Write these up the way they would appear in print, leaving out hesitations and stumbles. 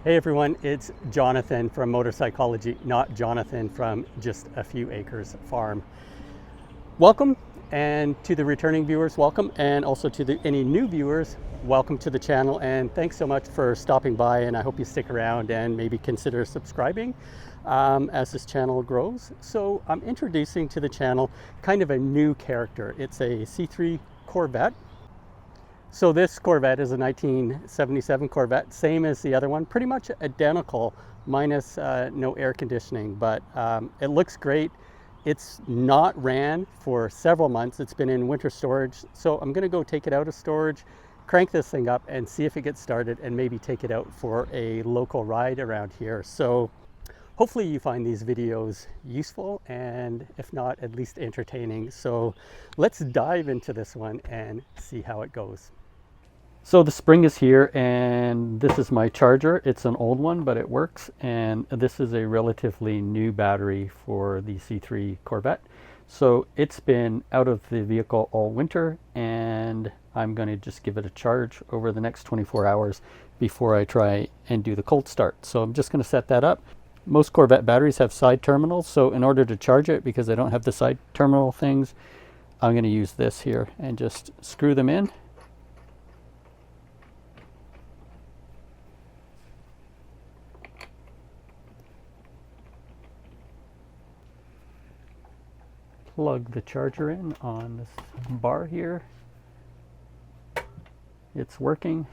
Hey everyone, it's Jonathan from Motor Psychology, not Jonathan from Just a Few Acres Farm. Welcome, and to the returning viewers, welcome, and also to any new viewers, welcome to the channel, and thanks so much for stopping by, and I hope you stick around and maybe consider subscribing as this channel grows. So I'm introducing to the channel kind of a new character. It's a C3 Corvette. So this Corvette is a 1977 Corvette, same as the other one, pretty much identical, minus no air conditioning, but it looks great. It's not ran for several months. It's been in winter storage. So I'm gonna go take it out of storage, crank this thing up and see if it gets started and maybe take it out for a local ride around here. So hopefully you find these videos useful, and if not, at least entertaining. So let's dive into this one and see how it goes. So the spring is here, and this is my charger. It's an old one, but it works. And this is a relatively new battery for the C3 Corvette. So it's been out of the vehicle all winter, and I'm going to just give it a charge over the next 24 hours before I try and do the cold start. So I'm just going to set that up. Most Corvette batteries have side terminals, so in order to charge it, because I don't have the side terminal things, I'm going to use this here and just screw them in. Plug the charger in on this bar here. It's working.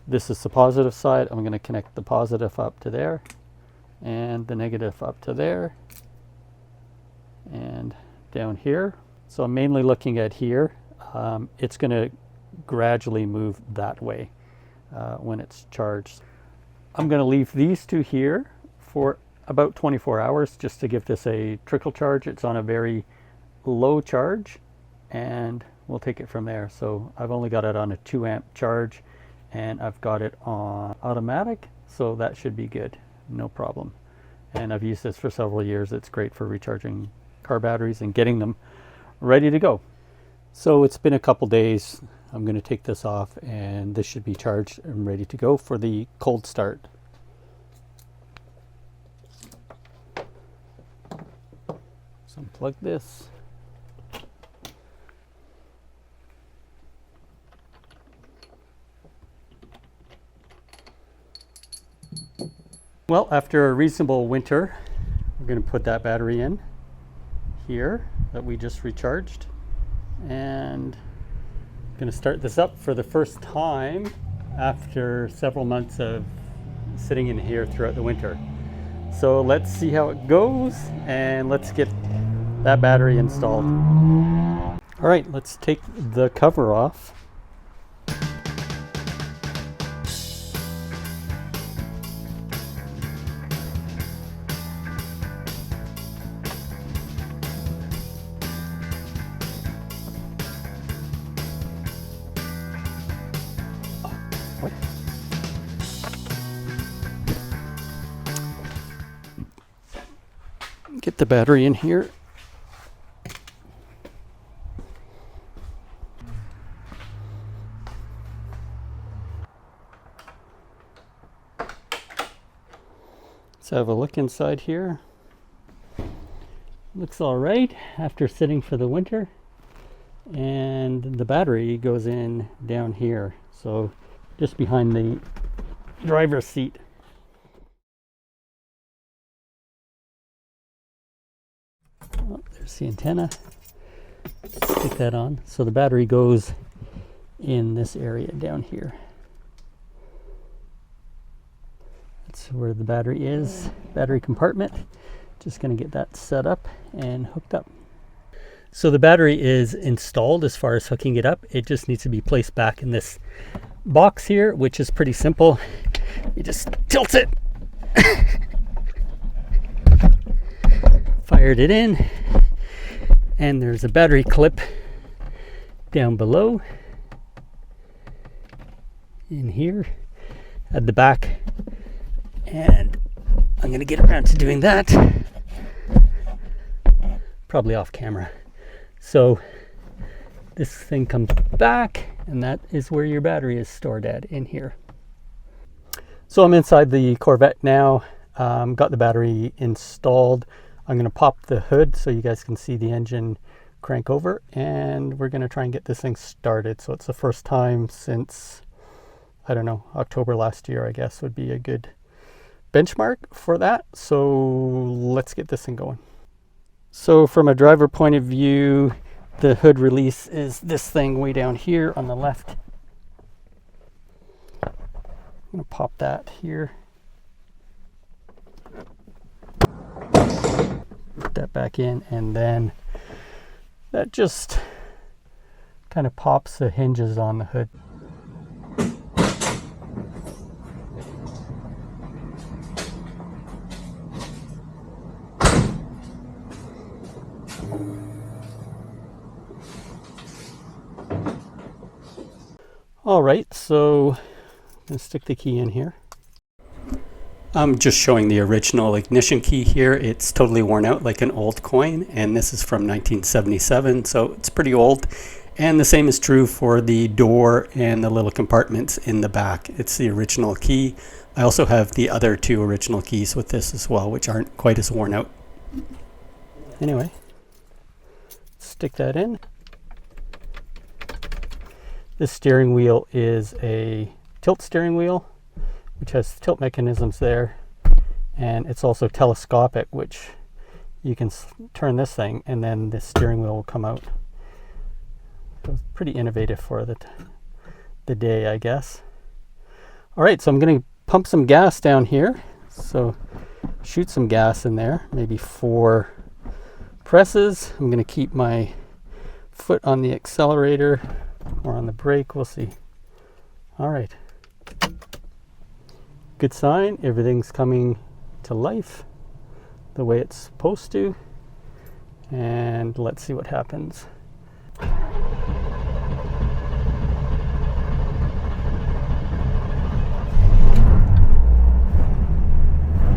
This is the positive side. I'm going to connect the positive up to there and the negative up to there and down here. So I'm mainly looking at here. It's going to gradually move that way when it's charged. I'm going to leave these two here for about 24 hours just to give this a trickle charge. It's on a very low charge, and we'll take it from there. So I've only got it on a 2 amp charge, and I've got it on automatic, so that should be good, no problem. And I've used this for several years. It's great for recharging car batteries and getting them ready to go. So it's been a couple days. I'm going to take this off, and this should be charged and ready to go for the cold start. So unplug this. Well, after a reasonable winter, we're going to put that battery in here that we just recharged, and I'm going to start this up for the first time after several months of sitting in here throughout the winter. So let's see how it goes, and let's get that battery installed. All right, let's take the cover off. Get the battery in here. Let's have a look inside here. Looks all right after sitting for the winter. And the battery goes in down here, so just behind the driver's seat. Oh, there's the antenna. Stick that on. So the battery goes in this area down here. That's where the battery is, battery compartment. Just going to get that set up and hooked up. So the battery is installed as far as hooking it up. It just needs to be placed back in this box here, which is pretty simple. You just tilt it. Fired it in, and there's a battery clip down below in here at the back, and I'm going to get around to doing that, probably off camera. So this thing comes back, and that is where your battery is stored at, in here. So I'm inside the Corvette now, got the battery installed. I'm going to pop the hood so you guys can see the engine crank over, and we're going to try and get this thing started. So it's the first time since, I don't know, October last year, I guess, would be a good benchmark for that. So let's get this thing going. So from a driver point of view, the hood release is this thing way down here on the left. I'm going to pop that here. Put that back in, and then that just kind of pops the hinges on the hood. All right, so I'm going to stick the key in here. I'm just showing the original ignition key here. It's totally worn out like an old coin, and this is from 1977, so it's pretty old. And the same is true for the door and the little compartments in the back. It's the original key. I also have the other two original keys with this as well, which aren't quite as worn out. Anyway, stick that in. This steering wheel is a tilt steering wheel, which has tilt mechanisms there, and it's also telescopic, which you can turn this thing and then the steering wheel will come out. So it's pretty innovative for the day, I guess. All right, so I'm going to pump some gas down here. So shoot some gas in there, maybe 4 presses. I'm going to keep my foot on the accelerator or on the brake, we'll see. All right. Good sign, everything's coming to life the way it's supposed to. And let's see what happens.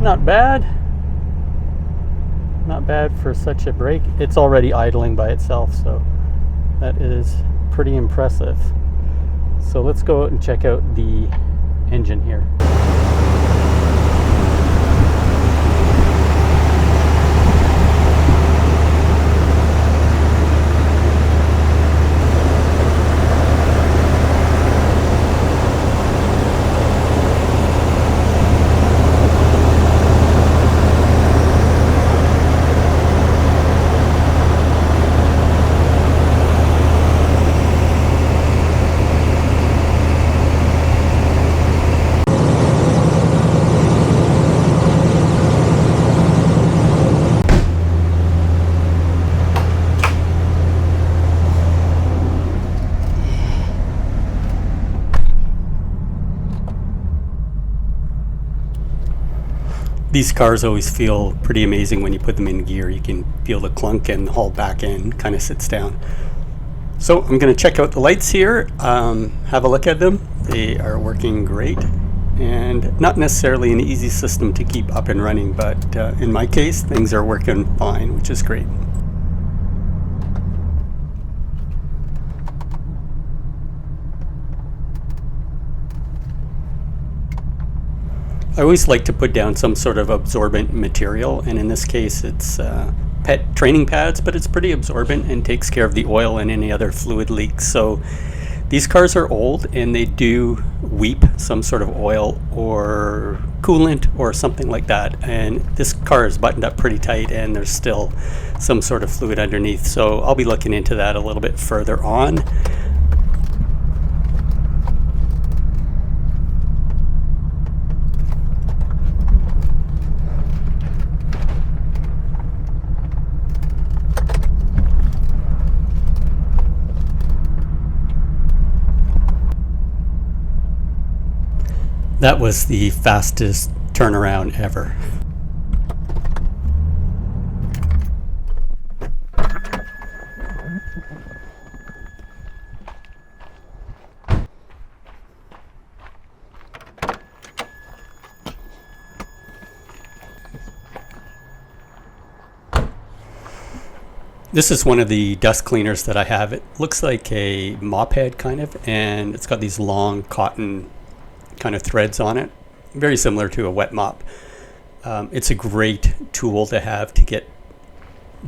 Not bad. Not bad for such a brake. It's already idling by itself, so that is pretty impressive. So let's go out and check out the engine here. These cars always feel pretty amazing when you put them in gear. You can feel the clunk and the whole back end kind of sits down. So I'm going to check out the lights here, have a look at them. They are working great, and not necessarily an easy system to keep up and running, but in my case, things are working fine, which is great. I always like to put down some sort of absorbent material, and in this case it's PET training pads, but it's pretty absorbent and takes care of the oil and any other fluid leaks. So these cars are old and they do weep some sort of oil or coolant or something like that, and this car is buttoned up pretty tight and there's still some sort of fluid underneath, so I'll be looking into that a little bit further on. That was the fastest turnaround ever. This is one of the dust cleaners that I have. It looks like a mop head kind of, and it's got these long cotton kind of threads on it. very similar to a wet mop. It's a great tool to have to get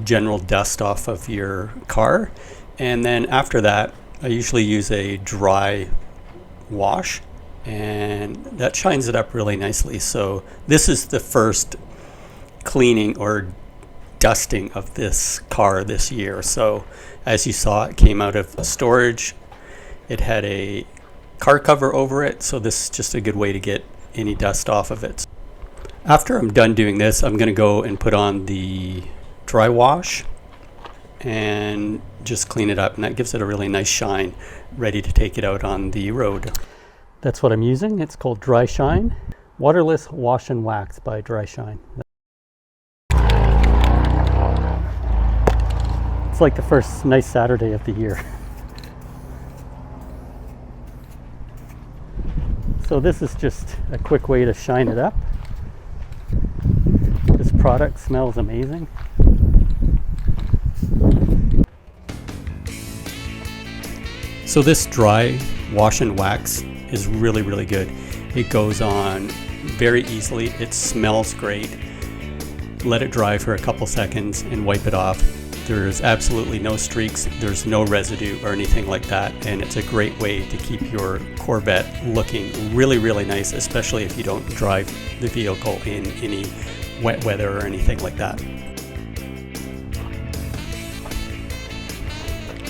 general dust off of your car. And then after that, I usually use a dry wash, and that shines it up really nicely. So this is the first cleaning or dusting of this car this year. So as you saw, it came out of storage. It had a car cover over it, so this is just a good way to get any dust off of it. After I'm done doing this, I'm going to go and put on the dry wash and just clean it up, and that gives it a really nice shine, ready to take it out on the road. That's what I'm using. It's called Dry Shine. Waterless Wash and Wax by Dry Shine. It's like the first nice Saturday of the year. So this is just a quick way to shine it up. This product smells amazing. So this dry wash and wax is really, really good. It goes on very easily. It smells great. Let it dry for a couple seconds and wipe it off. There's absolutely no streaks, there's no residue or anything like that, and it's a great way to keep your Corvette looking really, really nice, especially if you don't drive the vehicle in any wet weather or anything like that.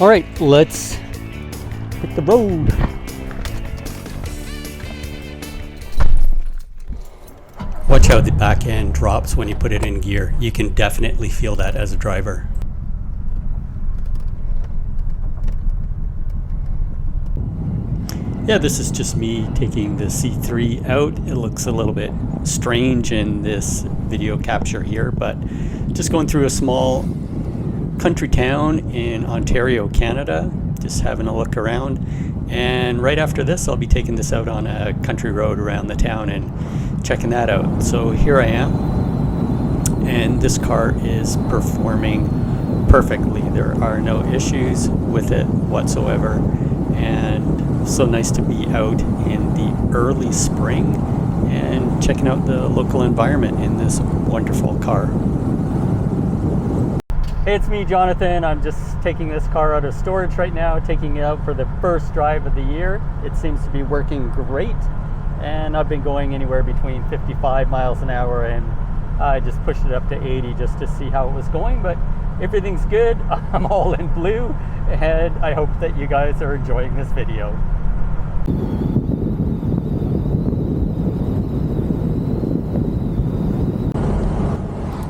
All right, let's hit the road. Watch how the back end drops when you put it in gear. You can definitely feel that as a driver. Yeah, this is just me taking the C3 out. It looks a little bit strange in this video capture here, but just going through a small country town in Ontario, Canada, just having a look around. And right after this, I'll be taking this out on a country road around the town and checking that out. So here I am, and this car is performing perfectly. There are no issues with it whatsoever. And so nice to be out in the early spring and checking out the local environment in this wonderful car. Hey, it's me, Jonathan. I'm just taking this car out of storage right now, taking it out for the first drive of the year. It seems to be working great, and I've been going anywhere between 55 miles an hour, and I just pushed it up to 80 just to see how it was going, but everything's good. I'm all in blue, and I hope that you guys are enjoying this video.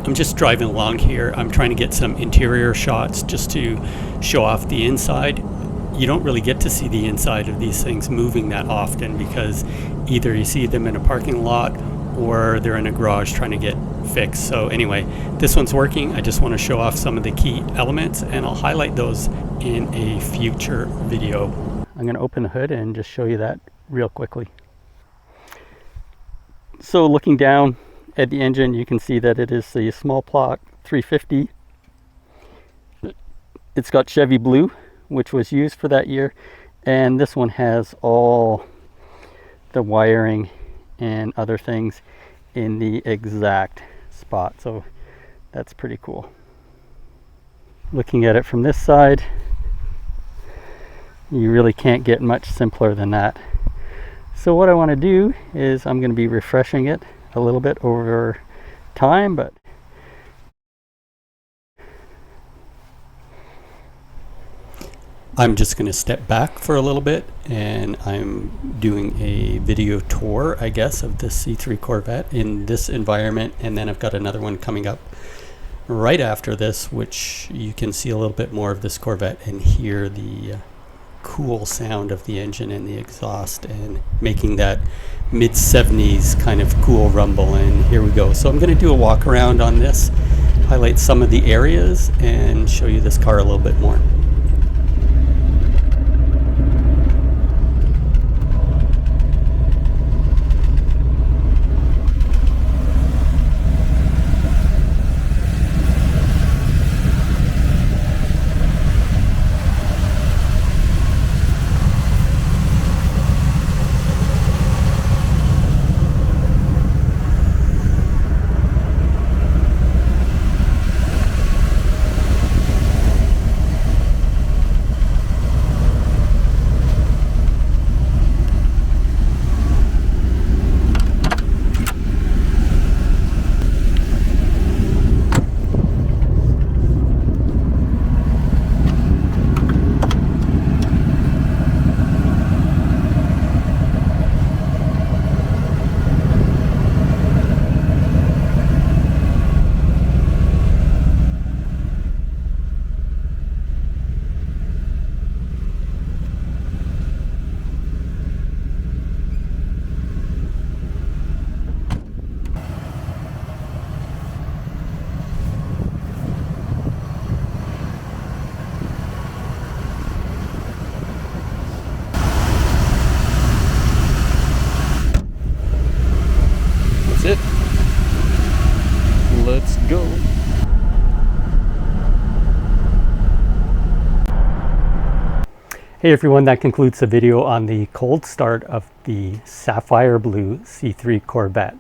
I'm just driving along here. I'm trying to get some interior shots just to show off the inside. You don't really get to see the inside of these things moving that often because either you see them in a parking lot or they're in a garage trying to get fixed. So anyway, this one's working. I just want to show off some of the key elements, and I'll highlight those in a future video. I'm going to open the hood and just show you that real quickly. So looking down at the engine, you can see that it is the small block 350. It's got Chevy blue, which was used for that year, and this one has all the wiring and other things in the exact spot, so that's pretty cool. Looking at it from this side, you really can't get much simpler than that. So what I want to do is I'm going to be refreshing it a little bit over time, but I'm just going to step back for a little bit, and I'm doing a video tour, I guess, of this C3 Corvette in this environment, and then I've got another one coming up right after this, which you can see a little bit more of this Corvette and hear the cool sound of the engine and the exhaust and making that mid-70s kind of cool rumble. And here we go. So I'm going to do a walk around on this, highlight some of the areas, and show you this car a little bit more. Hey everyone, that concludes the video on the cold start of the sapphire blue C3 Corvette.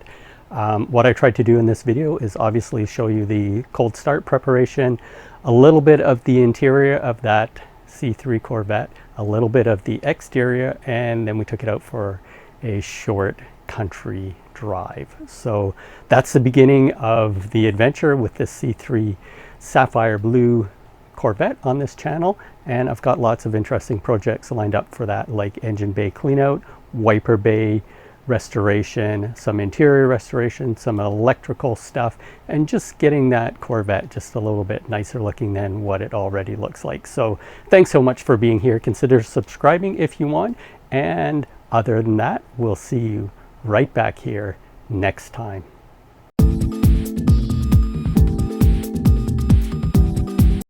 What I tried to do in this video is obviously show you the cold start preparation, a little bit of the interior of that C3 Corvette, a little bit of the exterior, and then we took it out for a short country drive. So that's the beginning of the adventure with this C3 sapphire blue Corvette on this channel, and I've got lots of interesting projects lined up for that, like engine bay cleanout, wiper bay restoration, some interior restoration, some electrical stuff, and just getting that Corvette just a little bit nicer looking than what it already looks like. So thanks so much for being here. Consider subscribing if you want, and other than that, we'll see you right back here next time.